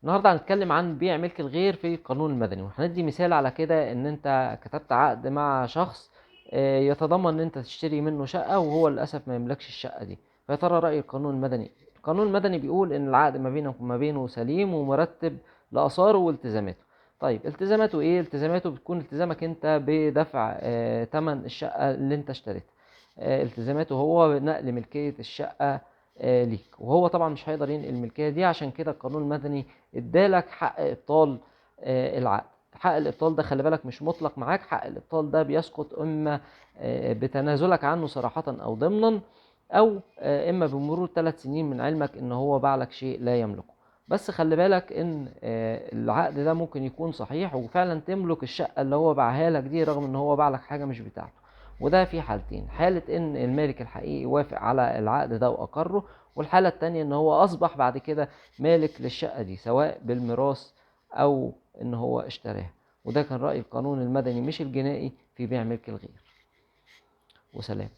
النهارده هنتكلم عن بيع ملك الغير في القانون المدني، وهندي مثال على كده ان انت كتبت عقد مع شخص يتضمن ان انت تشتري منه شقة وهو للاسف ما يملكش الشقة دي. فيا ترى رأي القانون المدني؟ القانون المدني بيقول ان العقد ما بينك وما بينه سليم ومرتب لآثاره والتزاماته. طيب التزاماته ايه؟ التزاماته بتكون التزامك انت بدفع تمن الشقة اللي انت اشتريتها. التزاماته هو نقل ملكية الشقة ليك، وهو طبعا مش هيقدر ينقل الملكية دي. عشان كده القانون المدني ادالك حق ابطال العقد. حق الابطال ده خلي بالك مش مطلق معاك، حق الابطال ده بيسقط اما بتنازلك عنه صراحة او ضمنا، او اما بمرور 3 سنين من علمك ان هو باع لك شيء لا يملكه. بس خلي بالك ان العقد ده ممكن يكون صحيح وفعلا تملك الشقة اللي هو باعها لك دي، رغم ان هو باع لك حاجة مش بتاعته. وده في حالتين: حالة ان المالك الحقيقي وافق على العقد ده واقره، والحالة التانية ان هو اصبح بعد كده مالك للشقة دي سواء بالميراث او ان هو اشتراها. وده كان رأي القانون المدني مش الجنائي في بيع ملك الغير. وسلام.